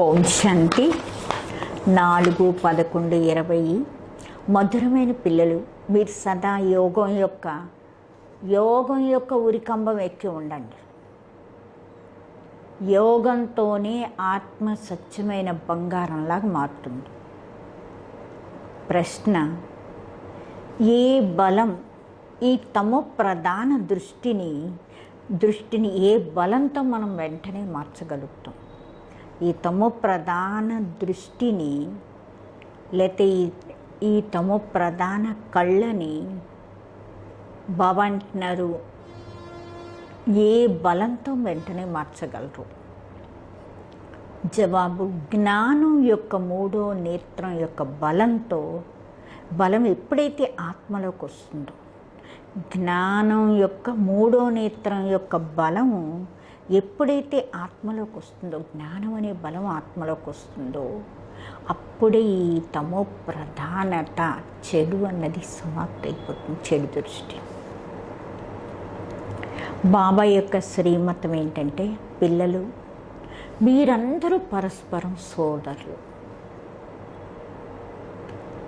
ఓం శాంతి 4/11/20 మధురమైన పిల్లలు, మీరు సదా యోగం యొక్క ఉరికంబం ఎక్కి ఉండండి. యోగంతోనే ఆత్మ స్వచ్ఛమైన బంగారంలాగా మారుతుంది. ప్రశ్న: ఏ బలం ఈ తమో ప్రధాన దృష్టిని ఏ బలంతో మనం వెంటనే మార్చగలుగుతాం? ఈ తమో ప్రధాన దృష్టిని లేకపోతే ఈ తమో ప్రధాన కళ్ళని బాబా అంటున్నారు, ఏ బలంతో వెంటనే మార్చగలరు? జవాబు: జ్ఞానం యొక్క 3వ నేత్రం యొక్క బలం ఎప్పుడైతే ఆత్మలోకి వస్తుందో, జ్ఞానం యొక్క 3వ నేత్రం యొక్క బలము ఎప్పుడైతే ఆత్మలోకి వస్తుందో, జ్ఞానం అనే బలం ఆత్మలోకి వస్తుందో, అప్పుడే ఈ తమో ప్రధానత చెడు అన్నది సమాప్తి అయిపోతుంది. చెడు దృష్టి. బాబా యొక్క శ్రీమతం ఏంటంటే, పిల్లలు మీరందరూ పరస్పరం సోదరులు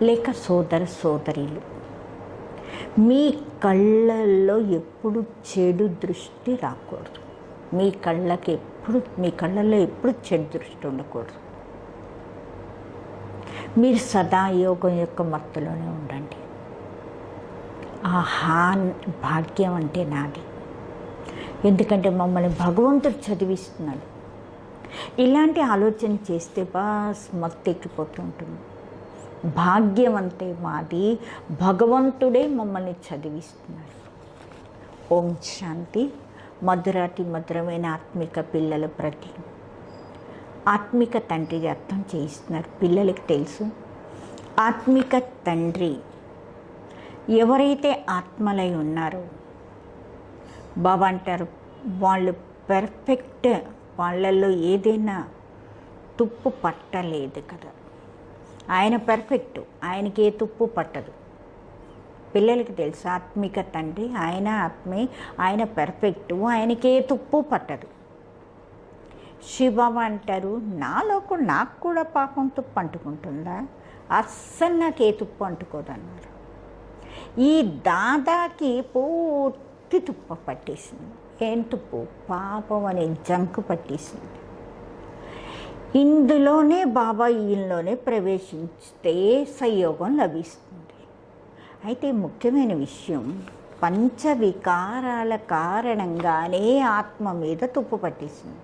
లేక సోదరీలు. మీ కళ్ళల్లో ఎప్పుడు చెడు దృష్టి రాకూడదు. మీ కళ్ళల్లో ఎప్పుడు చెడు దృష్టి ఉండకూడదు. మీరు సదా యోగం యొక్క మత్తులోనే ఉండండి. ఆహా, భాగ్యం అంటే నాది, ఎందుకంటే మమ్మల్ని భగవంతుడు చదివిస్తున్నాడు. ఇలాంటి ఆలోచన చేస్తే మత్తు ఎక్కిపోతూ ఉంటుంది. భాగ్యం అంటే మాది, భగవంతుడే మమ్మల్ని చదివిస్తున్నాడు. ఓం శాంతి. మధురమైన ఆత్మిక పిల్లల ప్రతి ఆత్మిక తండ్రి అర్థం చేయిస్తున్నారు. పిల్లలకి తెలుసు, ఆత్మిక తండ్రి ఎవరైతే ఆత్మలై ఉన్నారో, బాబా అంటారు వాళ్ళు పర్ఫెక్ట్, వాళ్ళల్లో ఏదైనా తుప్పు పట్టలేదు కదా. ఆయన పర్ఫెక్ట్, ఆయనకి ఏ తుప్పు పట్టదు. పిల్లలకి తెలుసు, ఆత్మిక తండ్రి ఆయన ఆత్మే, ఆయన పర్ఫెక్టు, ఆయనకి ఏ తుప్పు పట్టదు. శివబాబా అంటారు, నాకు కూడా పాపం తుప్పు అంటుకుంటుందా? అస్సలు నాకు ఏ తుప్పు అంటుకోదన్నారు. ఈ దాదాకి పూర్తి తుప్పు పట్టేసింది. ఏం తుప్పు? పాపం అనే జంకు పట్టేసింది. ఇందులోనే బాబా ఈయనలోనే ప్రవేశిస్తే సంయోగం లభిస్తుంది. అయితే ముఖ్యమైన విషయం, పంచవికారాల కారణంగానే ఆత్మ మీద తుప్పు పట్టేసింది.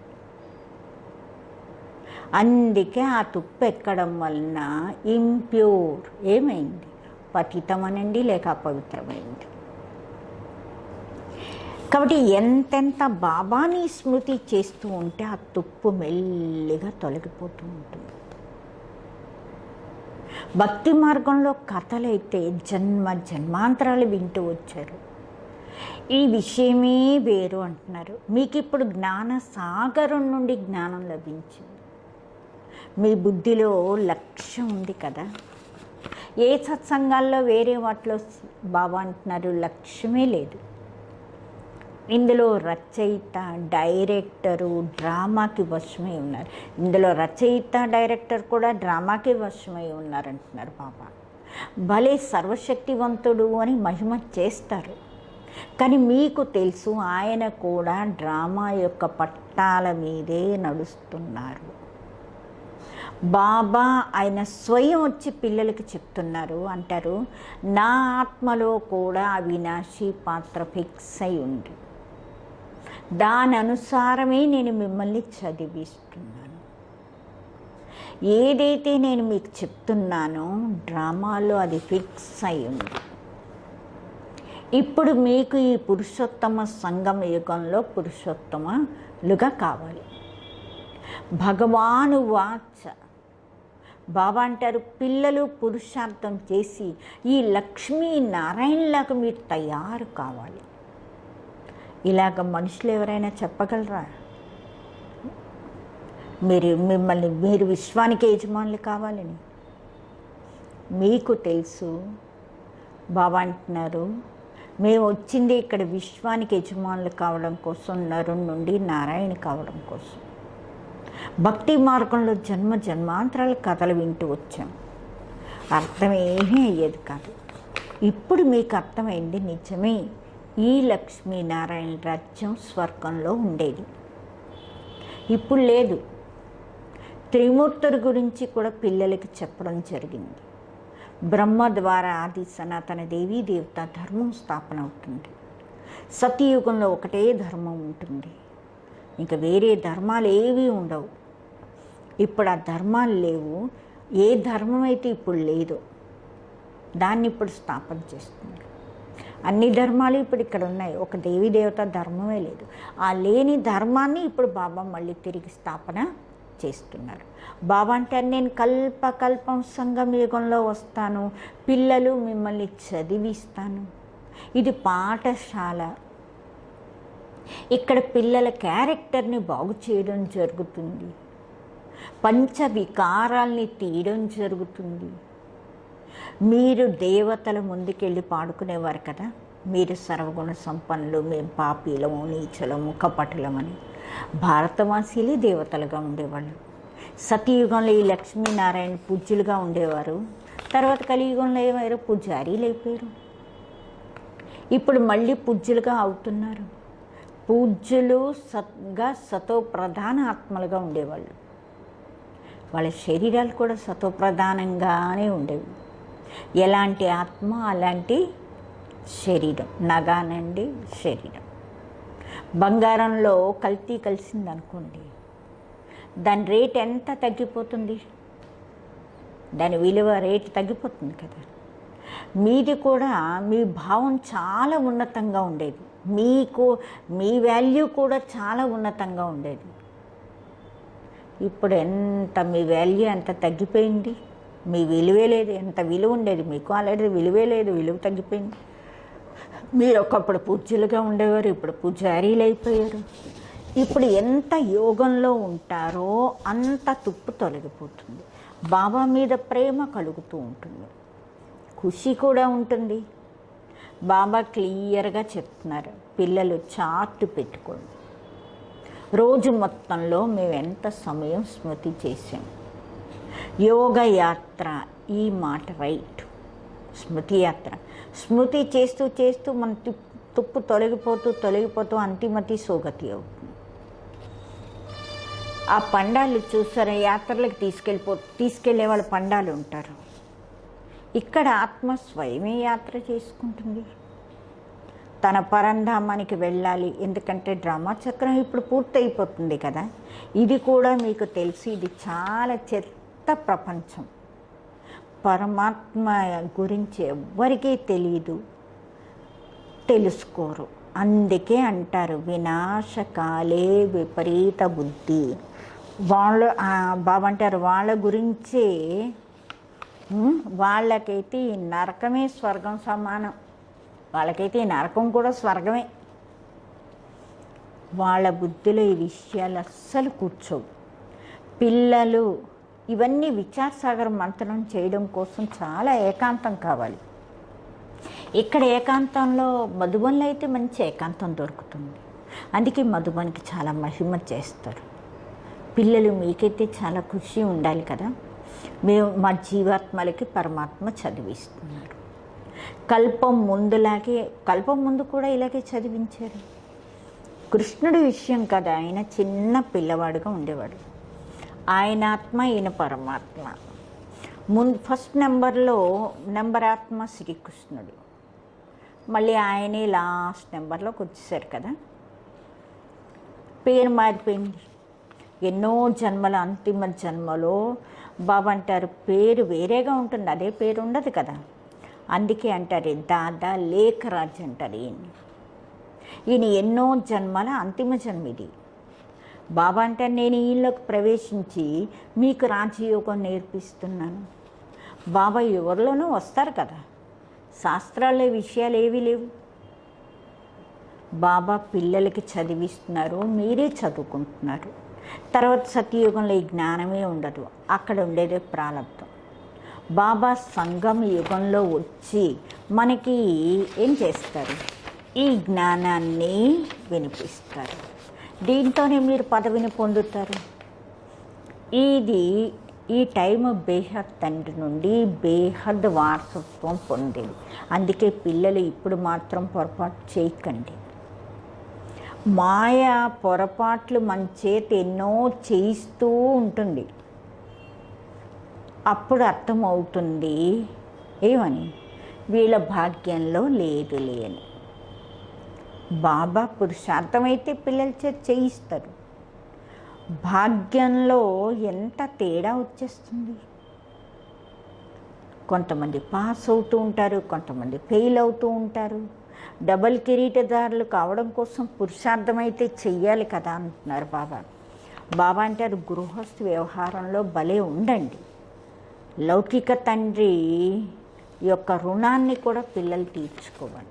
అందుకే ఆ తుప్పు ఎక్కడం వలన ఇంప్యూర్ ఏమైంది? పతితమనండి లేక అపవిత్రమైంది. కాబట్టి ఎంతెంత బాబాని స్మృతి చేస్తూ ఉంటే ఆ తుప్పు మెల్లిగా తొలగిపోతూ ఉంటుంది. భక్తి మార్గంలో కథలైతే జన్మాంతరాలు వింటూ వచ్చారు. ఈ విషయమే వేరు అంటున్నారు. మీకు ఇప్పుడు జ్ఞాన సాగరం నుండి జ్ఞానం లభించింది. మీ బుద్ధిలో లక్ష్యం ఉంది కదా. ఏ సత్సంగాల్లో వేరే వాటిలో బాబా అంటున్నారు లక్ష్యమే లేదు. ఇందులో రచయిత, డైరెక్టరు డ్రామాకి వశమై ఉన్నారు. ఇందులో రచయిత, డైరెక్టర్ కూడా డ్రామాకి వశమై ఉన్నారంటున్నారు బాబా. భలే సర్వశక్తివంతుడు అని మహిమ చేస్తారు. కానీ మీకు తెలుసు, ఆయన కూడా డ్రామా యొక్క పట్టాల మీదే నడుస్తున్నారు. బాబా ఆయన స్వయం వచ్చి పిల్లలకి చెప్తున్నారు. అంటారు, నా ఆత్మలో కూడా అవినాశి పాత్ర ఫిక్స్ అయి ఉంది. దాని అనుసారమే నేను మిమ్మల్ని చదివిస్తున్నాను. ఏదైతే నేను మీకు చెప్తున్నానో డ్రామాలో అది ఫిక్స్ అయి ఉంది. ఇప్పుడు మీకు ఈ పురుషోత్తమ సంగమ యుగంలో పురుషోత్తమలుగా కావాలి. భగవాను వాచ బాబా అంటారు, పిల్లలు పురుషార్థం చేసి ఈ లక్ష్మీ నారాయణలాగా మీరు తయారు కావాలి. ఇలాగ మనుషులు ఎవరైనా చెప్పగలరా? మీరు విశ్వానికి యజమానులు కావాలని మీకు తెలుసు. బాబా అంటున్నారు, మేము వచ్చింది ఇక్కడ విశ్వానికి యజమానులు కావడం కోసం, నరుని నుండి నారాయణ కావడం కోసం. భక్తి మార్గంలో జన్మ జన్మాంతరాల కథలు వింటూ వచ్చాం. అర్థమేమీ అయ్యేది కాదు. ఇప్పుడు మీకు అర్థమైంది, నిజమే, ఈ లక్ష్మీనారాయణ రాజ్యం స్వర్గంలో ఉండేది, ఇప్పుడు లేదు. త్రిమూర్తుల గురించి కూడా పిల్లలకి చెప్పడం జరిగింది. బ్రహ్మ ద్వారా ఆది సనాతన దేవీ దేవత ధర్మం స్థాపన అవుతుంది. సతయుగంలో ఒకటే ధర్మం ఉంటుంది, ఇంకా వేరే ధర్మాలు ఏవీ ఉండవు. ఇప్పుడు ఆ ధర్మాలు లేవు. ఏ ధర్మం అయితే ఇప్పుడు లేదో దాన్ని ఇప్పుడు స్థాపన చేస్తున్నారు. అన్ని ధర్మాలు ఇప్పుడు ఇక్కడ ఉన్నాయి, ఒక దేవీ దేవత ధర్మమే లేదు. ఆ లేని ధర్మాన్ని ఇప్పుడు బాబా మళ్ళీ తిరిగి స్థాపన చేస్తున్నారు. బాబా అంటారు, నేను కల్పకల్పం సంగం యుగంలో వస్తాను, పిల్లలు మిమ్మల్ని చదివిస్తాను. ఇది పాఠశాల. ఇక్కడ పిల్లల క్యారెక్టర్ని బాగు చేయడం జరుగుతుంది, పంచ వికారాల్ని తీయడం జరుగుతుంది. మీరు దేవతల ముందుకెళ్ళి పాడుకునేవారు కదా, మీరు సర్వగుణ సంపన్నులు, మేము పాపీలము, నీచలము, కపటులమని. భారతవాసీలే దేవతలుగా ఉండేవాళ్ళు. సతయుగంలో ఈ లక్ష్మీనారాయణ పూజ్యులుగా ఉండేవారు. తర్వాత కలియుగంలో ఏమయ్యారు, పూజారీలు అయిపోయారు. ఇప్పుడు మళ్ళీ పూజ్యులుగా అవుతున్నారు. పూజ్యులు సతో ప్రధాన ఆత్మలుగా ఉండేవాళ్ళు. వాళ్ళ శరీరాలు కూడా సతో ప్రధానంగానే ఉండేవి. ఎలాంటి ఆత్మ అలాంటి శరీరం. నగానండి శరీరం. బంగారంలో కల్తీ కలిసిందనుకోండి, దాని రేట్ ఎంత తగ్గిపోతుంది, దాని విలువ రేటు తగ్గిపోతుంది కదా. మీది కూడా మీ భావం చాలా ఉన్నతంగా ఉండేది, మీ వాల్యూ కూడా చాలా ఉన్నతంగా ఉండేది. ఇప్పుడు ఎంత మీ వాల్యూ ఎంత తగ్గిపోయింది, మీ విలువే లేదు. ఎంత విలువ ఉండేది మీకు, ఆల్రెడీ విలువే లేదు, విలువ తగ్గిపోయింది. మీరు ఒకప్పుడు పూజ్యులుగా ఉండేవారు, ఇప్పుడు పూజారీలు అయిపోయారు. ఇప్పుడు ఎంత యోగంలో ఉంటారో అంత తుప్పు తొలగిపోతుంది. బాబా మీద ప్రేమ కలుగుతూ ఉంటుంది, ఖుషి కూడా ఉంటుంది. బాబా క్లియర్గా చెప్తున్నారు, పిల్లలు చార్ట్ పెట్టుకోండి, రోజు మొత్తంలో మేము ఎంత సమయం స్మృతి చేసాం. యోగ యాత్ర, ఈ మాట రైట్. స్మృతి యాత్ర, స్మృతి చేస్తూ చేస్తూ మన తుప్పు తొలగిపోతూ అంతిమతి సోగతి అవుతుంది. ఆ పండాలు చూసారా, యాత్రలకు తీసుకెళ్లే వాళ్ళ పండాలు ఉంటారు. ఇక్కడ ఆత్మ స్వయమే యాత్ర చేసుకుంటుంది, తన పరంధామానికి వెళ్ళాలి. ఎందుకంటే డ్రామా చక్రం ఇప్పుడు పూర్తయిపోతుంది కదా. ఇది కూడా మీకు తెలిసి, ఇది చాలా చెత్త ప్రపంచం. పరమాత్మ గురించి ఎవ్వరికీ తెలియదు, తెలుసుకోరు. అందుకే అంటారు వినాశకాలే విపరీత బుద్ధి. వాళ్ళు బాబా అంటారు, వాళ్ళ గురించే వాళ్ళకైతే ఈ నరకమే స్వర్గం సమానం. వాళ్ళకైతే ఈ నరకం కూడా స్వర్గమే. వాళ్ళ బుద్ధిలో ఈ విషయాలు అస్సలు కూర్చోవు. పిల్లలు ఇవన్నీ విచారసాగర్ మంత్రం చేయడం కోసం చాలా ఏకాంతం కావాలి. ఇక్కడ ఏకాంతంలో మధుబన్లో అయితే మంచి ఏకాంతం దొరుకుతుంది. అందుకే మధుబన్కి చాలా మహిమ చేస్తారు. పిల్లలు మీకైతే చాలా ఖుషి ఉండాలి కదా. మేము మా జీవాత్మలకి పరమాత్మ చదివిస్తున్నారు. కల్పం ముందు కూడా ఇలాగే చదివించారు. కృష్ణుడి విషయం కదా, ఆయన చిన్న పిల్లవాడుగా ఉండేవాడు. ఆయన ఆత్మ, ఈయన పరమాత్మ. ఫస్ట్ నెంబర్ ఆత్మ శ్రీకృష్ణుడు, మళ్ళీ ఆయనే లాస్ట్ నెంబర్లోకి వచ్చేసారు కదా. పేరు మారిపోయింది. ఎన్నో జన్మల అంతిమ జన్మలో బాబా అంటారు పేరు వేరేగా ఉంటుంది, అదే పేరు ఉండదు కదా. అందుకే అంటారు దాదా లేఖరాజ్ అంటారు ఈయన ఎన్నో జన్మల అంతిమ జన్మ ఇది. బాబా అంటారు, నేను ఈయనలోకి ప్రవేశించి మీకు రాజయోగం నేర్పిస్తున్నాను. బాబా ఎవరిలోనూ వస్తారు కదా, శాస్త్రాల్లో విషయాలు ఏవీ లేవు. బాబా పిల్లలకి చదివిస్తున్నారు, మీరే చదువుకుంటున్నారు. తర్వాత సత్యయుగంలో ఈ జ్ఞానమే ఉండదు, అక్కడ ఉండేదే ప్రారంభం. బాబా సంగమ యుగంలో వచ్చి మనకి ఏం చేస్తారు, ఈ జ్ఞానాన్ని వినిపిస్తారు. దీంతోనే మీరు పదవిని పొందుతారు. ఇది ఈ టైం బేహద్ తండ్రి నుండి బేహద్ వారసత్వం పొందేది. అందుకే పిల్లలు ఇప్పుడు మాత్రం పొరపాటు చేయకండి. మాయ పొరపాట్లు మన చేత ఎన్నో చేయిస్తూ ఉంటుంది. అప్పుడు అర్థమవుతుంది ఏమని, వీళ్ళ భాగ్యంలో లేదులే అని. బాబా పురుషార్థమైతే పిల్లల చేత చేయిస్తారు. భాగ్యంలో ఎంత తేడా వచ్చేస్తుంది. కొంతమంది పాస్ అవుతూ ఉంటారు, కొంతమంది ఫెయిల్ అవుతూ ఉంటారు. డబల్ కిరీటదారులు కావడం కోసం పురుషార్థమైతే చెయ్యాలి కదా అంటున్నారు బాబా. బాబా అంటారు, గృహస్థ వ్యవహారంలో భలే ఉండండి. లౌకిక తండ్రి యొక్క రుణాన్ని కూడా పిల్లలు తీర్చుకోవాలి.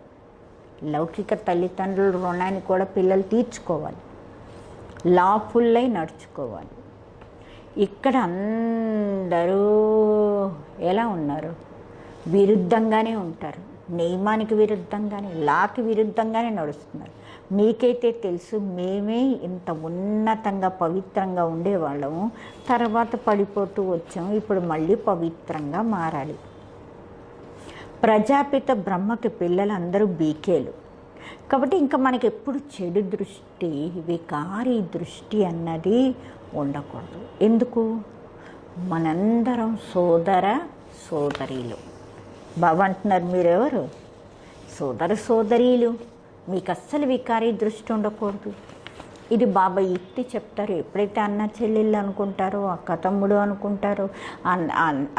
లౌకిక తల్లిదండ్రుల రుణాన్ని కూడా పిల్లలు తీర్చుకోవాలి. లాఫుల్ అయి నడుచుకోవాలి. ఇక్కడ అందరూ ఎలా ఉన్నారు? విరుద్ధంగానే ఉంటారు. నియమానికి విరుద్ధంగానే, లాకి విరుద్ధంగానే నడుస్తున్నారు. మీకైతే తెలుసు, మేమే ఇంత ఉన్నతంగా పవిత్రంగా ఉండేవాళ్ళము, తర్వాత పడిపోతూ వచ్చాము, ఇప్పుడు మళ్ళీ పవిత్రంగా మారాలి. ప్రజాపిత బ్రహ్మకి పిల్లలు అందరూ బీకేలు. కాబట్టి ఇంకా మనకి ఎప్పుడు చెడు దృష్టి, వికారీ దృష్టి అన్నది ఉండకూడదు. ఎందుకు? మనందరం సోదర సోదరీలు. బాబా అంటున్నారు, మీరెవరు? సోదర సోదరీలు. మీకు అస్సలు వికారీ దృష్టి ఉండకూడదు. ఇది బాబా యుక్తి చెప్తారు. ఎప్పుడైతే అన్న చెల్లెళ్ళు అనుకుంటారో, అక్క తమ్ముడు అనుకుంటారో,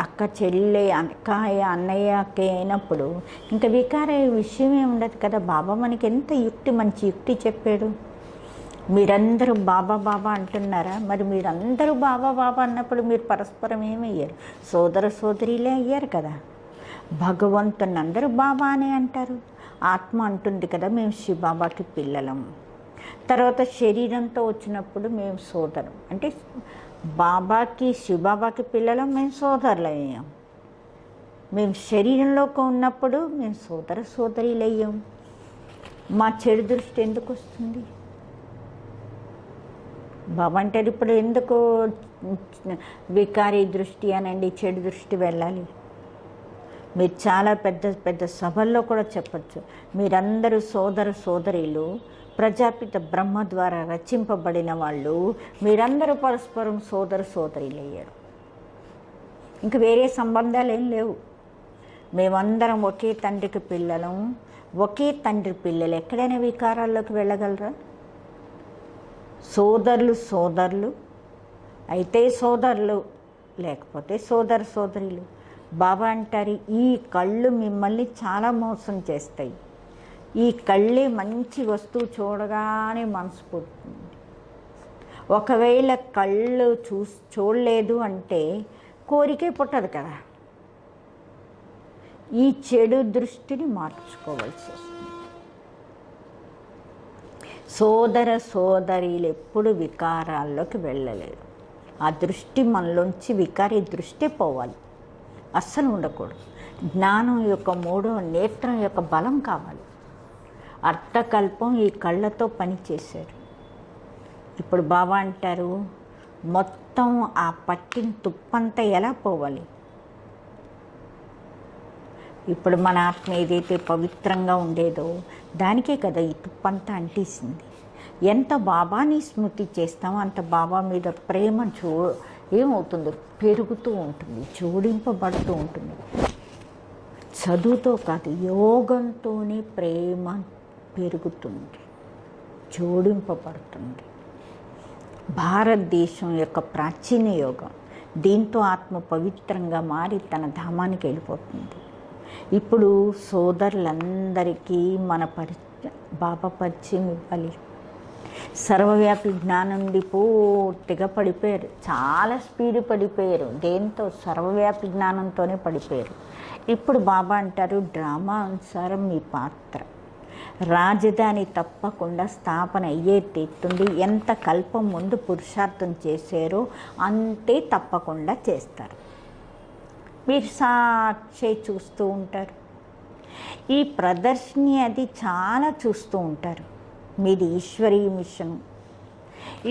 అక్క చెల్లె అక్కయ్య అన్నయ్య అక్కయ్య అయినప్పుడు ఇంకా వికార విషయమే ఉండదు కదా. బాబా మనకి ఎంత మంచి యుక్తి చెప్పాడు. మీరందరూ బాబా బాబా అంటున్నారా? మరి మీరందరూ బాబా బాబా అన్నప్పుడు మీరు పరస్పరం ఏమయ్యారు? సోదర సోదరీలే అయ్యారు కదా. భగవంతుని అందరూ బాబా అనే అంటారు. ఆత్మ అంటుంది కదా, మేము శివబాబాకి పిల్లలం. తర్వాత శరీరంతో వచ్చినప్పుడు మేము సోదరం, అంటే బాబాకి శివబాబాకి పిల్లలం, మేము సోదరులు అయ్యాం. మేము శరీరంలోకి ఉన్నప్పుడు మేము సోదర సోదరీలు అయ్యాం. మా చెడు దృష్టి ఎందుకు వస్తుంది? బాబా అంటారు, ఇప్పుడు ఎందుకు వికారీ దృష్టి అనండి, చెడు దృష్టి వెళ్ళాలి? మీరు చాలా పెద్ద పెద్ద సభల్లో కూడా చెప్పచ్చు, మీరందరూ సోదర సోదరీలు, ప్రజాపిత బ్రహ్మ ద్వారా రచింపబడిన వాళ్ళు, మీరందరూ పరస్పరం సోదర సోదరీలు అయ్యారు. ఇంక వేరే సంబంధాలు ఏం లేవు. మేమందరం ఒకే తండ్రికి పిల్లలం, ఒకే తండ్రి పిల్లలు. ఎక్కడైనా వికారాల్లోకి వెళ్ళగలరా? సోదరులు సోదరులు అయితే సోదరులు, లేకపోతే సోదర సోదరీలు. బాబా అంటారు, ఈ కళ్ళు మిమ్మల్ని చాలా మోసం చేస్తాయి. ఈ కళ్ళే మంచి వస్తువు చూడగానే మనసు పుడుతుంది. ఒకవేళ కళ్ళు చూడలేదు అంటే కోరికే పుట్టదు కదా. ఈ చెడు దృష్టిని మార్చుకోవాల్సి వస్తుంది. సోదర సోదరీలు ఎప్పుడు వికారాల్లోకి వెళ్ళలేదు. ఆ దృష్టి మనలోంచి, వికారీ దృష్టి పోవాలి, అస్సలు ఉండకూడదు. జ్ఞానం యొక్క మూడో నేత్రం యొక్క బలం కావాలి. అర్థకల్పం ఈ కళ్ళతో పనిచేశారు. ఇప్పుడు బాబా అంటారు, మొత్తం ఆ పట్టిన తుప్పంతా ఎలా పోవాలి? ఇప్పుడు మన ఆత్మ ఏదైతే పవిత్రంగా ఉండేదో దానికే కదా ఈ తుప్పంతా అంటేసింది. ఎంత బాబాని స్మృతి చేస్తామో అంత బాబా మీద ప్రేమ ఏమవుతుందో పెరుగుతూ ఉంటుంది, జోడింపబడుతూ ఉంటుంది. చదువుతో కాదు, యోగంతోనే ప్రేమ పెరుగుతుంది, జోడింపబడుతుంది. భారతదేశం యొక్క ప్రాచీన యోగం, దీంతో ఆత్మ పవిత్రంగా మారి తన ధామానికి వెళ్ళిపోతుంది. ఇప్పుడు సోదరులందరికీ మన బాబా పరిచయం ఇవ్వాలి. సర్వవ్యాపి జ్ఞానం నుండి పూర్తిగా పడిపోయారు, చాలా స్పీడ్ పడిపోయారు. దేంతో? సర్వవ్యాపి జ్ఞానంతోనే పడిపోయారు. ఇప్పుడు బాబా అంటారు, డ్రామా అనుసారం మీ పాత్ర. రాజధాని తప్పకుండా స్థాపన అయ్యే తీరుతుంది. ఎంత కల్పం ముందు పురుషార్థం చేశారో అంతే తప్పకుండా చేస్తారు. మీరు సాక్షి చూస్తూ ఉంటారు. ఈ ప్రదర్శని అది చాలా చూస్తూ ఉంటారు. మీది ఈశ్వరీయ మిషన్.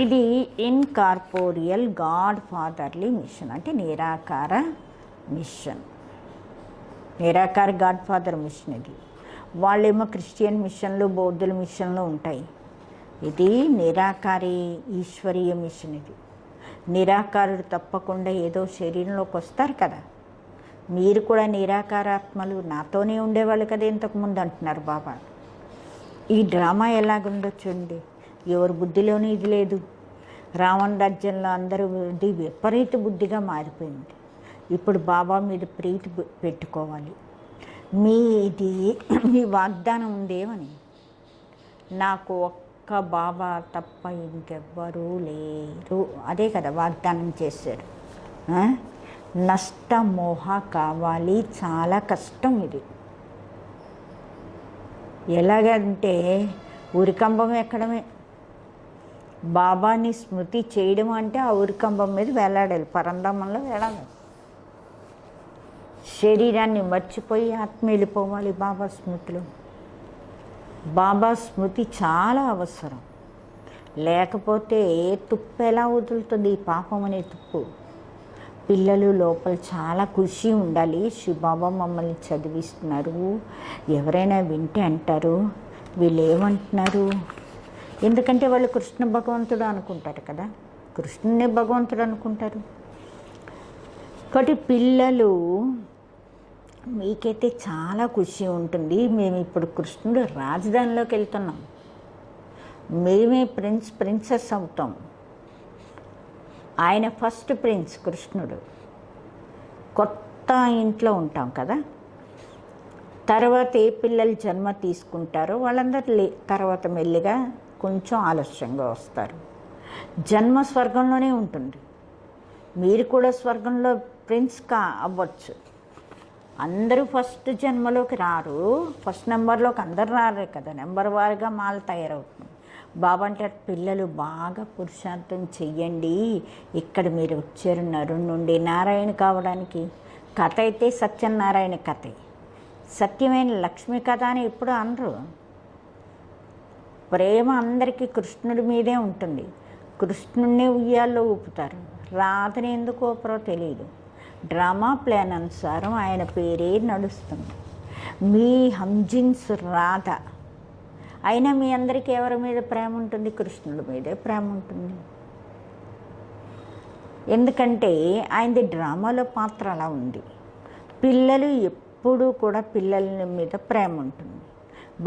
ఇది ఇన్కార్పోరియల్ గాడ్ ఫాదర్లీ మిషన్, అంటే నిరాకార మిషన్, నిరాకార గాడ్ ఫాదర్ మిషన్. ఇది వాళ్ళేమో క్రిస్టియన్ మిషన్లు, బౌద్ధుల మిషన్లు ఉంటాయి. ఇది నిరాకారి ఈశ్వరీయ మిషన్. ఇది నిరాకారుడు తప్పకుండా ఏదో శరీరంలోకి వస్తారు కదా. మీరు కూడా నిరాకారాత్మలు నాతోనే ఉండేవాళ్ళు కదా ఇంతకుముందు అంటున్నారు బాబా. ఈ డ్రామా ఎలాగుందో చూడండి. ఎవరి బుద్ధిలోనూ ఇది లేదు. రావణ రాజ్యంలో అందరూ ఇది విపరీత బుద్ధిగా మారిపోయింది. ఇప్పుడు బాబా మీద ప్రీతి పెట్టుకోవాలి. మీ వాగ్దానం ఉందేమని, నాకు ఒక్క బాబా తప్ప ఇంకెవ్వరూ లేరు, అదే కదా వాగ్దానం చేశారు. నష్టమోహ కావాలి, చాలా కష్టం ఇది. ఎలాగంటే ఉరికంబం ఎక్కడమే. బాబాని స్మృతి చేయడం అంటే ఆ ఉరికంబం మీద వేలాడాలి, పరంధామంలో వేలాడాలి. శరీరాన్ని మర్చిపోయి ఆత్మ వెళ్ళిపోవాలి బాబా స్మృతిలో. బాబా స్మృతి చాలా అవసరం. లేకపోతే తుప్పు ఎలా వదులుతుంది, ఈ పాపం అనే తుప్పు. పిల్లలు లోపల చాలా ఖుషి ఉండాలి. శివబాబా మమ్మల్ని చదివిస్తున్నారు, ఎవరైనా వింటే అంటారు వీళ్ళు ఏమంటున్నారు. ఎందుకంటే వాళ్ళు కృష్ణ భగవంతుడు అనుకుంటారు కదా, కృష్ణునే భగవంతుడు అనుకుంటారు. కాబట్టి పిల్లలు మీకైతే చాలా ఖుషి ఉంటుంది. మేము ఇప్పుడు కృష్ణుడు రాజధానిలోకి వెళ్తున్నాం, మేమే ప్రిన్సెస్ అవుతాం. ఆయన ఫస్ట్ ప్రిన్స్ కృష్ణుడు. కొత్త ఇంట్లో ఉంటాం కదా. తర్వాత ఏ పిల్లలు జన్మ తీసుకుంటారో వాళ్ళందరూ తర్వాత మెల్లిగా కొంచెం ఆలస్యంగా వస్తారు. జన్మ స్వర్గంలోనే ఉంటుంది. మీరు కూడా స్వర్గంలో ప్రిన్స్ అవ్వచ్చు. అందరూ ఫస్ట్ జన్మలోకి రారు, ఫస్ట్ నెంబర్లోకి అందరు రారు కదా, నెంబర్ వారుగా మాల తయారవుతుంది. బాబా అంటారు పిల్లలు బాగా పురుషార్థం చెయ్యండి. ఇక్కడ మీరు వచ్చారు నరుని నుండి నారాయణ కావడానికి. కథ అయితే సత్యనారాయణ కథ, సత్యమైన లక్ష్మి కథ అని ఎప్పుడు అనరు. ప్రేమ అందరికీ కృష్ణుడి మీదే ఉంటుంది. కృష్ణుడినే ఉయ్యాల్లో ఊపుతారు. రాధని ఎందుకు ఊపరో తెలియదు. డ్రామా ప్లాన్ అనుసారం ఆయన పేరే నడుస్తుంది. మీ హంజిన్స్ రాధ అయినా మీ అందరికీ ఎవరి మీద ప్రేమ ఉంటుంది, కృష్ణుడి మీదే ప్రేమ ఉంటుంది. ఎందుకంటే ఆయనది డ్రామాలో పాత్ర అలా ఉంది. పిల్లలు ఎప్పుడూ కూడా పిల్లల మీద ప్రేమ ఉంటుంది.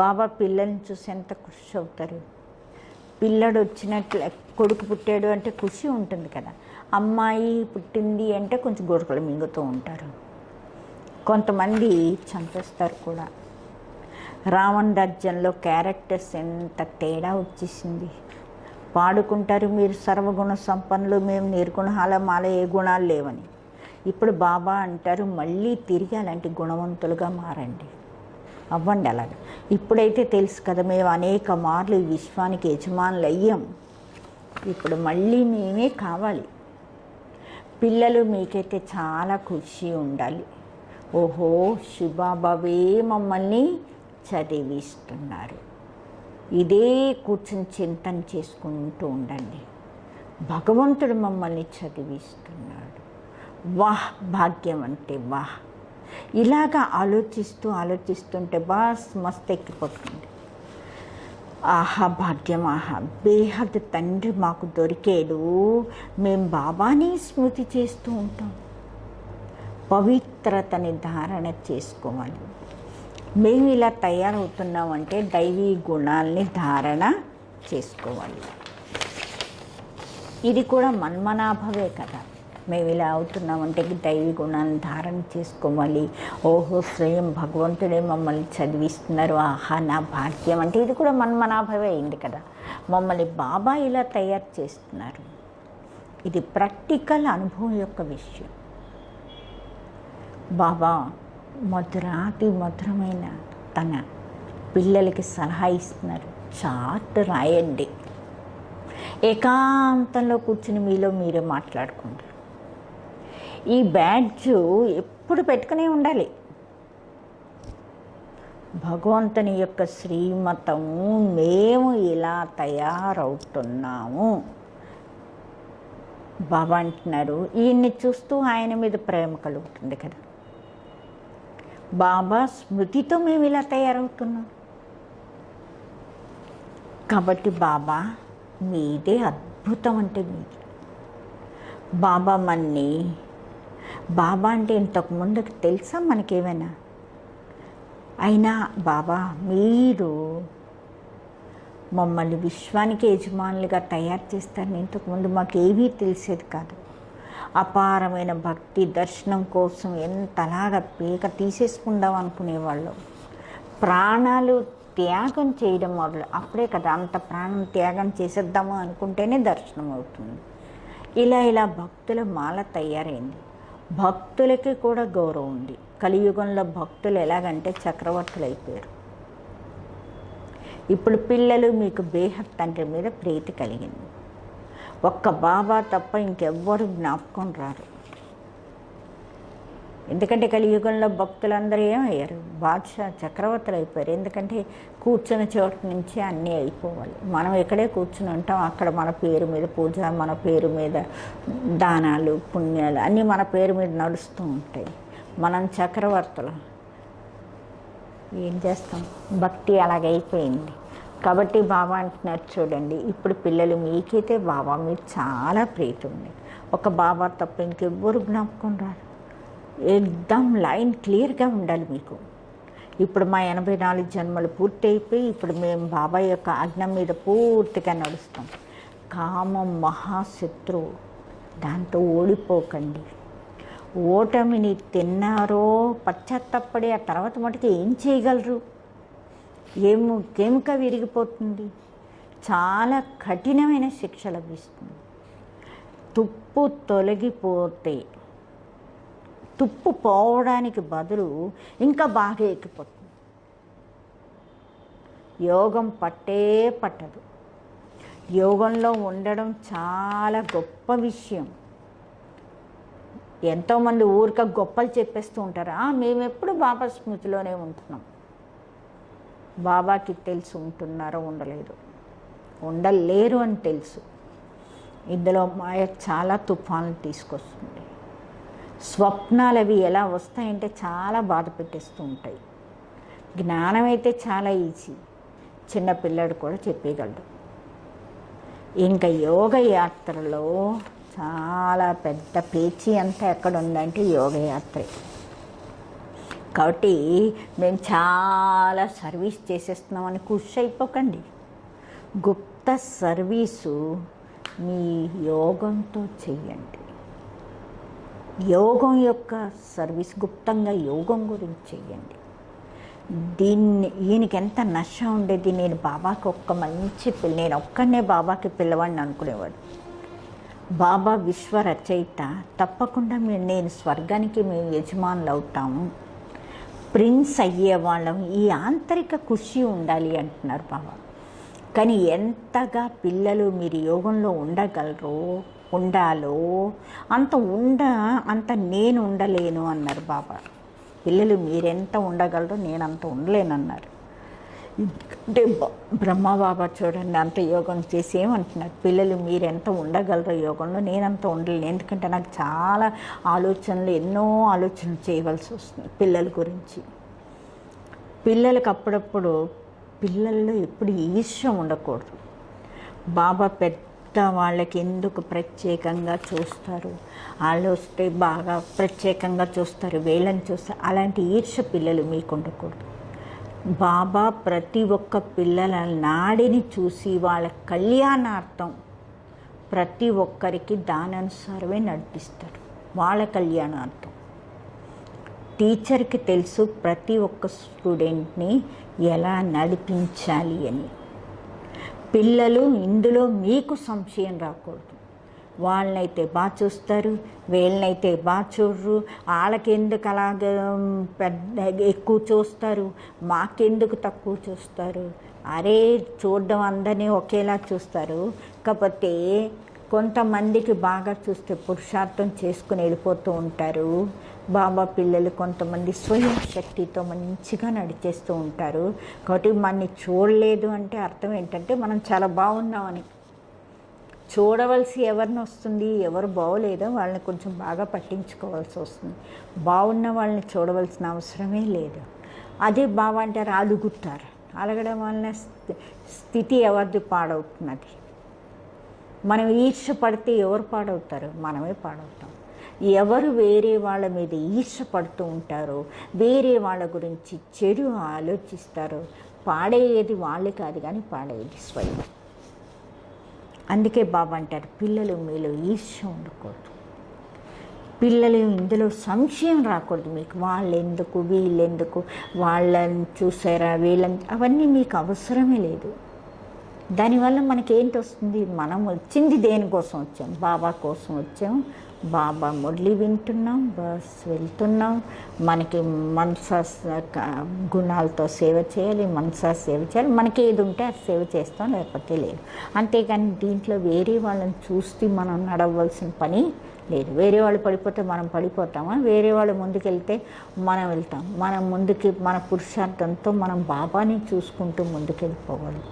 బాబా పిల్లల్ని చూసి ఎంత ఖుషి అవుతారు. పిల్లడు వచ్చినట్లు, కొడుకు పుట్టాడు అంటే ఖుషి ఉంటుంది కదా. అమ్మాయి పుట్టింది అంటే కొంచెం గొడకలు మింగుతూ ఉంటారు. కొంతమంది చంపేస్తారు కూడా. రావణ రాజ్యంలో క్యారెక్టర్స్ ఎంత తేడా వచ్చేసింది. పాడుకుంటారు మీరు సర్వగుణ సంపన్నులు, మేము నిర్గుణాల మాల ఏ గుణాలు లేవని. ఇప్పుడు బాబా అంటారు మళ్ళీ తిరిగి అలాంటి గుణవంతులుగా మారండి, అవ్వండి అలాగా. ఇప్పుడైతే తెలుసు కదా మేము అనేక మార్లు ఈ విశ్వానికి యజమానులు అయ్యాం. ఇప్పుడు మళ్ళీ మేమే కావాలి. పిల్లలు మీకైతే చాలా ఖుషి ఉండాలి. ఓహో శివబాబావే మమ్మల్ని చదివిస్తున్నారు. ఇదే కూర్చొని చింతన చేసుకుంటూ ఉండండి. భగవంతుడు మమ్మల్ని చదివిస్తున్నాడు. వాహ్ భాగ్యం అంటే వాహ్. ఇలాగా ఆలోచిస్తుంటే బాస్ మస్తు ఎక్కిపోతుంది. ఆహా భాగ్యం, ఆహా బేహద్ తండ్రి మాకు దొరికాడు. మేము బాబాని స్మృతి చేస్తూ ఉంటాం. పవిత్రతని ధారణ చేసుకోవాలి. మేము ఇలా తయారవుతున్నామంటే దైవీ గుణాలని ధారణ చేసుకోవాలి. ఇది కూడా మన్మనాభవే కదా. మేము ఇలా అవుతున్నామంటే దైవీ గుణాలను ధారణ చేసుకోవాలి. ఓహో స్వయం భగవంతుడే మమ్మల్ని చదివిస్తున్నారు, ఆహా నా భాగ్యం అంటే ఇది కూడా మన్మనాభవే అయింది కదా. మమ్మల్ని బాబా ఇలా తయారు చేస్తున్నారు. ఇది ప్రాక్టికల్ అనుభవం యొక్క విషయం. బాబా మధురాతి మధురమైన తన పిల్లలకి సలహా ఇస్తున్నారు. చార్ట్ రాయండి, ఏకాంతంలో కూర్చుని మీలో మీరే మాట్లాడుకుంటారు. ఈ బ్యాడ్జ్ ఎప్పుడు పెట్టుకునే ఉండాలి. భగవంతుని యొక్క శ్రీమతము మేము ఇలా తయారవుతున్నాము. బాబా అంటున్నారు, ఈయన్ని చూస్తూ ఆయన మీద ప్రేమ కలుగుతుంది కదా. బాబా స్మృతితో మేము ఇలా తయారవుతున్నాం కాబట్టి బాబా మీదే అద్భుతం అంటే మీది. బాబా మన్ని బాబా అంటే ఇంతకు ముందుకు తెలుసా మనకేమైనా? అయినా బాబా మీరు మమ్మల్ని విశ్వానికి యజమానులుగా తయారు చేస్తారని ఇంతకుముందు మాకేమీ తెలిసేది కాదు. అపారమైన భక్తి దర్శనం కోసం ఎంతలాగా పీక తీసేసుకుందాం అనుకునేవాళ్ళం. ప్రాణాలు త్యాగం చేయడం మొదలు అప్పుడే కదా, అంత ప్రాణం త్యాగం చేసేద్దాము అనుకుంటేనే దర్శనం అవుతుంది. ఇలా భక్తుల మాల తయారైంది. భక్తులకి కూడా గౌరవం ఉంది. కలియుగంలో భక్తులు ఎలాగంటే చక్రవర్తులు అయిపోయారు. ఇప్పుడు పిల్లలు మీకు బేహద్ తండ్రి మీద ప్రీతి కలిగింది. ఒక్క బాబా తప్ప ఇంకెవ్వరు జ్ఞాపకం రారు. ఎందుకంటే కలియుగంలో భక్తులందరూ ఏమయ్యారు? బాద్షా చక్రవర్తులు అయిపోయారు. ఎందుకంటే కూర్చున్న చోటు నుంచి అన్నీ అయిపోవాలి. మనం ఎక్కడే కూర్చుని ఉంటాం, అక్కడ మన పేరు మీద పూజ, మన పేరు మీద దానాలు పుణ్యాలు అన్నీ మన పేరు మీద నడుస్తూ ఉంటాయి. మనం చక్రవర్తులు ఏం చేస్తాం? భక్తి అలాగైపోయింది. కాబట్టి బాబా అంటున్నారు చూడండి, ఇప్పుడు పిల్లలు మీకైతే బాబా మీరు చాలా ప్రీతి ఉంది. ఒక బాబా తప్ప ఇంకెవ్వరు జ్ఞాపకం రారు. ఎగ్దమ్ లైన్ క్లియర్గా ఉండాలి మీకు. ఇప్పుడు మా 84 జన్మలు పూర్తి అయిపోయి ఇప్పుడు మేము బాబా యొక్క ఆజ్ఞ మీద పూర్తిగా నడుస్తాం. కామం మహాశత్రువు, దాంతో ఓడిపోకండి. ఓటమిని తిన్నారో పశ్చాత్తపడి ఆ తర్వాత మటుకు ఏం చేయగలరు? ఎముక విరిగిపోతుంది. చాలా కఠినమైన శిక్ష లభిస్తుంది. తుప్పు తొలగిపోతే తుప్పు పోవడానికి బదులు ఇంకా బాగా ఎక్కిపోతుంది. యోగం పట్టదు. యోగంలో ఉండడం చాలా గొప్ప విషయం. ఎంతోమంది ఊరిక గొప్పలు చెప్పేస్తూ ఉంటారు. మేము ఎప్పుడు బాబా స్మృతిలోనే ఉంటున్నాం. బాబాకి తెలుసు ఉంటున్నారో ఉండలేరు అని తెలుసు. ఇందులో మాయ చాలా తుఫాన్లు తీసుకొస్తుంది. స్వప్నాలు అవి ఎలా వస్తాయంటే చాలా బాధ పెట్టేస్తూ ఉంటాయి. జ్ఞానం అయితే చాలా ఈజీ, చిన్నపిల్లడు కూడా చెప్పగలడు. ఇంకా యోగ యాత్రలో చాలా పెద్ద పేచీ అంతా ఎక్కడ ఉందంటే యోగయాత్రే. కాబట్టి మేము చాలా సర్వీస్ చేసేస్తున్నామని ఖుషి అయిపోకండి. గుప్త సర్వీసు మీ యోగంతో చెయ్యండి. యోగం యొక్క సర్వీస్ గుప్తంగా యోగం గురించి చెయ్యండి. ఈయనకి ఎంత నశ ఉండేది. నేను బాబాకి నేను ఒక్కనే బాబాకి పిల్లవాడిని అనుకునేవాడు. బాబా విశ్వ రచయిత, తప్పకుండా నేను స్వర్గానికి మేము యజమానులు అవుతాము, ప్రిన్స్ అయ్యేవాళ్ళం. ఈ ఆంతరిక ఖుషి ఉండాలి అంటున్నారు బాబా. కానీ ఎంతగా పిల్లలు మీరు యోగంలో ఉండాలో అంత నేను ఉండలేను అన్నారు బాబా. పిల్లలు మీరెంత ఉండగలరో నేనంత ఉండలేనన్నారు. అంటే బ్రహ్మబాబా చూడండి అంత యోగం చేసి ఏమంటున్నారు, పిల్లలు మీరెంత ఉండగలరో యోగంలో నేనంత ఉండలేను. ఎందుకంటే నాకు చాలా ఎన్నో ఆలోచనలు చేయవలసి వస్తుంది పిల్లల గురించి. పిల్లలకు అప్పుడప్పుడు పిల్లల్లో ఎప్పుడు ఈర్ష్య ఉండకూడదు. బాబా పెద్ద వాళ్ళకి ఎందుకు ప్రత్యేకంగా చూస్తారు, వాళ్ళు వస్తే బాగా ప్రత్యేకంగా చూస్తారు, వీళ్ళని చూస్తారు, అలాంటి ఈర్ష్య పిల్లలు మీకు ఉండకూడదు. బాబా ప్రతి ఒక్క పిల్లల నాడిని చూసి వాళ్ళ కళ్యాణార్థం ప్రతి ఒక్కరికి దానానుసారమే నడిపిస్తారు. వాళ్ళ కళ్యాణార్థం టీచర్కి తెలుసు ప్రతి ఒక్క స్టూడెంట్ని ఎలా నడిపించాలి అని. పిల్లలు ఇందులో మీకు సంశయం రాకూడదు. వాళ్ళనైతే బాగా చూస్తారు, వీళ్ళనైతే బాగా చూడరు, వాళ్ళకెందుకు అలాగ ఎక్కువ చూస్తారు, మాకెందుకు తక్కువ చూస్తారు. అరే చూడడం అందరినీ ఒకేలా చూస్తారు. కాకపోతే కొంతమందికి బాగా చూస్తే పురుషార్థం చేసుకుని వెళ్ళిపోతూ ఉంటారు. బాబా పిల్లలు కొంతమంది స్వయం శక్తితో మంచిగా నడిచేస్తూ ఉంటారు. కాబట్టి మనని చూడలేదు అంటే అర్థం ఏంటంటే మనం చాలా బాగున్నామని. చూడవలసి ఎవరిని వస్తుంది, ఎవరు బాగోలేదో వాళ్ళని కొంచెం బాగా పట్టించుకోవాల్సి వస్తుంది. బాగున్న వాళ్ళని చూడవలసిన అవసరమే లేదు. అదే బాబా అంటారు అలుగుతారు. అలగడం వలన స్థితి ఎవరిది పాడవుతున్నది. మనం ఈర్ష్య పడితే ఎవరు పాడవుతారు? మనమే పాడవుతాం. ఎవరు వేరే వాళ్ళ మీద ఈర్ష్య పడుతూ ఉంటారో, వేరే వాళ్ళ గురించి చెడు ఆలోచిస్తారో, పాడేది వాళ్ళు కాదు కానీ పాడేది స్వయం. అందుకే బాబా అంటారు పిల్లలు మీలో ఈర్ష్య ఉండకూడదు, పిల్లలు ఇందులో సంశయం రాకూడదు. మీకు వాళ్ళెందుకు వీళ్ళెందుకు, వాళ్ళని చూసారా వీళ్ళని, అవన్నీ మీకు అవసరమే లేదు. దానివల్ల మనకేంటి వస్తుంది? మనం వచ్చింది దేనికోసం వచ్చాం? బాబా కోసం వచ్చాం. బాబా మురళి వింటున్నాం, బస్ వెళ్తున్నాం. మనకి మనసా గుణాలతో సేవ చేయాలి, మనసా సేవ చేయాలి. మనకి ఏది ఉంటే అది సేవ చేస్తాం, లేకపోతే లేదు. అంతేగాని దీంట్లో వేరే వాళ్ళని చూస్తే మనం నడవలసిన పని లేదు. వేరే వాళ్ళు పడిపోతే మనం పడిపోతామా? వేరే వాళ్ళు ముందుకెళ్తే మనం వెళ్తాం. మనం ముందుకి మన పురుషార్థంతో మనం బాబాని చూసుకుంటూ ముందుకెళ్ళిపోవాలి.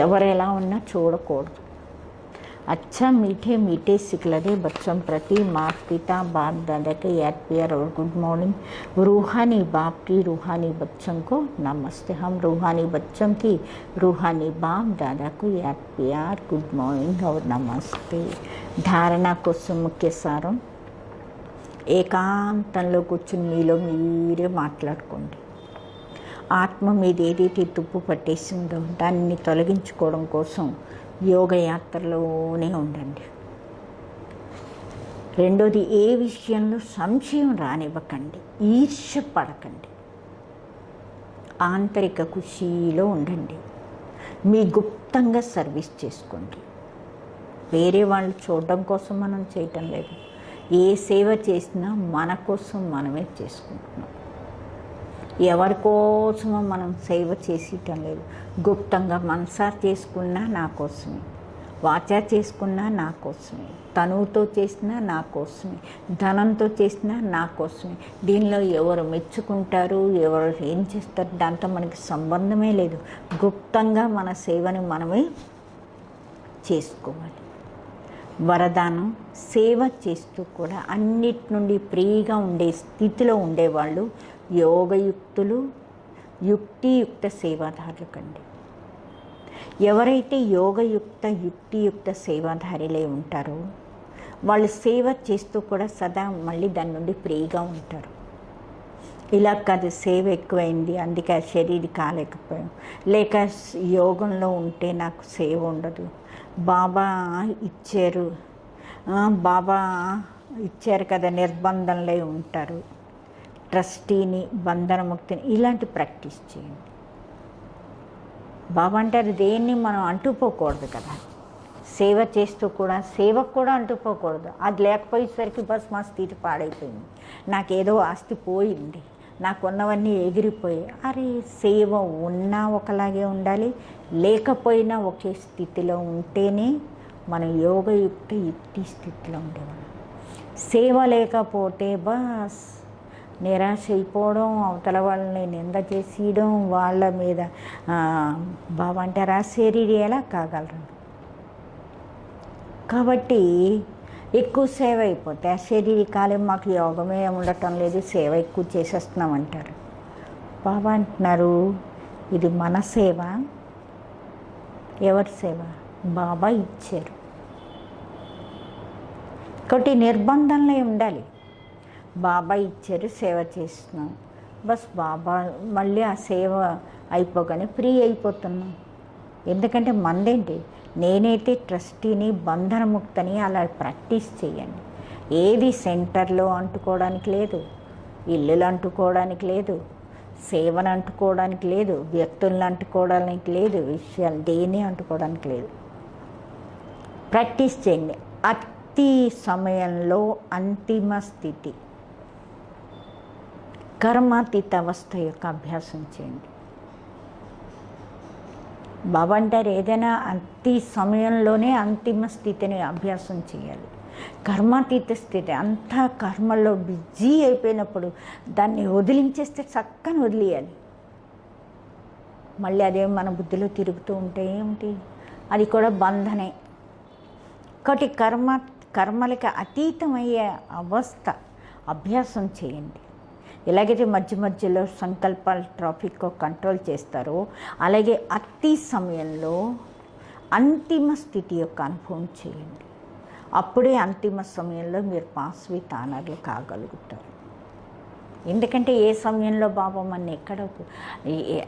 ఎవరు ఎలా ఉన్నా చూడకూడదు. अच्छा मीठे मीठे सिखलरे बच्चों प्रति माता पिता बाप दादा के याद प्यार और गुड मॉर्निंग। रूहानी बाप की रूहानी बच्चों को नमस्ते। हम रूहानी बच्चों की रूहानी बाप दादा को याद प्यार गुड मॉर्निंग और नमस्ते। धारणा కోసం ముఖ్య సారం, ఏకాంతంలో కూర్చుని మీలో మీరే మాట్లాడుకోండి. ఆత్మ మీద ఏదైతే తుప్పు పట్టేసిందో దాన్ని తొలగించుకోవడం కోసం యోగ యాత్రలోనే ఉండండి. రెండోది, ఏ విషయంలో సంశయం రానివ్వకండి, ఈర్ష్య పడకండి, ఆంతరిక ఖుషీలో ఉండండి. మీ గుప్తంగా సర్వీస్ చేసుకోండి. వేరే వాళ్ళు చూడడం కోసం మనం చేయటం లేదు. ఏ సేవ చేసినా మన కోసం మనమే చేసుకుంటున్నాం. ఎవరి కోసమో మనం సేవ చేసేయటం లేదు. గుప్తంగా మనసా చేసుకున్నా నా కోసమే, వాచా చేసుకున్నా నా కోసమే, తనువుతో చేసినా నా కోసమే, ధనంతో చేసినా నా కోసమే. దీనిలో ఎవరు మెచ్చుకుంటారు, ఎవరు ఏం చేస్తారు, దాంతో మనకి సంబంధమే లేదు. గుప్తంగా మన సేవని మనమే చేసుకోవాలి. వరదానం, సేవ చేస్తూ కూడా అన్నిటి నుండి ఫ్రీగా ఉండే స్థితిలో ఉండేవాళ్ళు యోగయుక్తులు, యుక్తియుక్త సేవాధారులు కండి. ఎవరైతే యోగయుక్త యుక్తియుక్త సేవాధారులే ఉంటారో వాళ్ళు సేవ చేస్తూ కూడా సదా మళ్ళీ దాని నుండి ఫ్రీగా ఉంటారు. ఇలా కాదు సేవ ఎక్కువైంది అందుకే ఆ శరీరం కాలేకపోయాం, లేక యోగంలో ఉంటే నాకు సేవ ఉండదు, బాబా ఇచ్చారు, బాబా ఇచ్చారు కదా నిర్బంధంలో ఉంటారు, ట్రస్టీని బంధనముక్తిని, ఇలాంటి ప్రాక్టీస్ చేయండి. బాబా అంటారు దేన్ని మనం అంటుపోకూడదు కదా, సేవ చేస్తూ కూడా సేవకు కూడా అంటుపోకూడదు. అది లేకపోయేసరికి బస్ మా స్థితి పాడైపోయింది, నాకేదో ఆస్తి పోయింది, నాకున్నవన్నీ ఎగిరిపోయాయి. అరే సేవ ఉన్నా ఒకలాగే ఉండాలి, లేకపోయినా ఒకే స్థితిలో ఉంటేనే మనం యోగయుక్త యుక్తి స్థితిలో ఉండేవాళ్ళం. సేవ లేకపోతే బస్ నిరాశ అయిపోవడం, అవతల వాళ్ళని నింద చేసేయడం, వాళ్ళ మీద బాబా అంటారు ఆ శరీరం ఎలా కాగలరు. కాబట్టి ఎక్కువ సేవ అయిపోతే ఆ శరీరకాలం మాకు యోగమే ఉండటం లేదు, సేవ ఎక్కువ చేసేస్తున్నామంటారు. బాబా అంటున్నారు ఇది మన సేవ. ఎవరి సేవ? బాబా ఇచ్చారు కాబట్టి నిర్బంధంలో ఉండాలి. బాబా ఇచ్చారు, సేవ చేస్తున్నాం, బస్ బాబా మళ్ళీ ఆ సేవ అయిపోగానే ఫ్రీ అయిపోతున్నాం. ఎందుకంటే మందేంటి, నేనైతే ట్రస్టీని బంధనముక్తని అలా ప్రాక్టీస్ చేయండి. ఏది సెంటర్లో అంటుకోవడానికి లేదు, ఇల్లులు అంటుకోవడానికి లేదు, సేవను అంటుకోవడానికి లేదు, వ్యక్తులను అంటుకోవడానికి లేదు, విషయాలు దేన్ని అంటుకోవడానికి లేదు. ప్రాక్టీస్ చేయండి. అతి సమయంలో అంతిమ స్థితి కర్మాతీత అవస్థ యొక్క అభ్యాసం చేయండి. బాబా అంటారు ఏదైనా అతి సమయంలోనే అంతిమ స్థితిని అభ్యాసం చేయాలి. కర్మాతీత స్థితి, అంతా కర్మలో బిజీ అయిపోయినప్పుడు దాన్ని వదిలించేస్తే చక్కని వదిలేయాలి. మళ్ళీ అదే మన బుద్ధిలో తిరుగుతూ ఉంటే ఏమిటి, అది కూడా బంధనే. కాబట్టి కర్మలకి అతీతమయ్యే అవస్థ అభ్యాసం చేయండి. ఎలాగైతే మధ్య మధ్యలో సంకల్పాలు ట్రాఫిక్ కంట్రోల్ చేస్తారో అలాగే అతి సమయంలో అంతిమ స్థితి యొక్క అనుభవం చేయండి. అప్పుడే అంతిమ సమయంలో మీరు పాస్ విత్ ఆనర్లు కాగలుగుతారు. ఎందుకంటే ఏ సమయంలో బాబా మన ఎక్కడ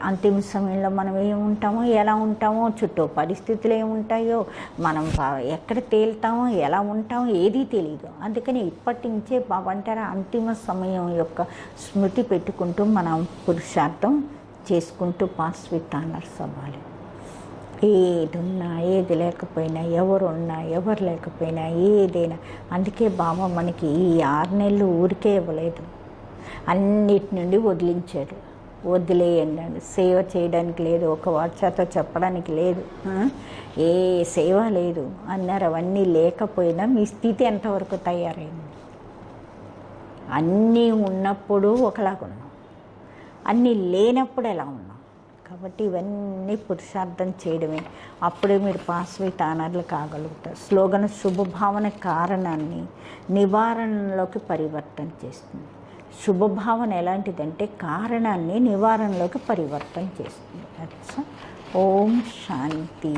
అంతిమ సమయంలో మనం ఏముంటామో ఎలా ఉంటామో, చుట్టూ పరిస్థితులు ఏముంటాయో, మనం ఎక్కడ తేలుతామో ఎలా ఉంటామో ఏదీ తెలియదు. అందుకని ఇప్పటి నుంచే బాబా అంటారా అంతిమ సమయం యొక్క స్మృతి పెట్టుకుంటూ మనం పురుషార్థం చేసుకుంటూ పాస్ విత్ ఆనర్స్ అవ్వాలి. ఏది ఉన్నా ఏది లేకపోయినా, ఎవరున్నా ఎవరు లేకపోయినా, ఏదైనా. అందుకే బాబా మనకి ఈ 6 నెలలు ఊరికే ఇవ్వలేదు, అన్నిటి నుండి వదిలించాడు. వదిలేయండి, సేవ చేయడానికి లేదు, ఒక వాట్సాప్తో చెప్పడానికి లేదు, ఏ సేవ లేదు అన్నారు. అవన్నీ లేకపోయినా మీ స్థితి ఎంతవరకు తయారైంది? అన్నీ ఉన్నప్పుడు ఒకలాగా ఉన్నాం, అన్నీ లేనప్పుడు ఎలా ఉన్నాం. కాబట్టి ఇవన్నీ పురుషార్థం చేయడమే. అప్పుడే మీరు పాస్ విత్ ఆనర్లు కాగలుగుతారు. స్లోగన్ శుభభావన కారణాన్ని నివారణలోకి పరివర్తన చేస్తుంది. శుభభావన ఎలాంటిదంటే కారణాన్ని నివారణలోకి పరివర్తన చేస్తుంది. ఓం శాంతి.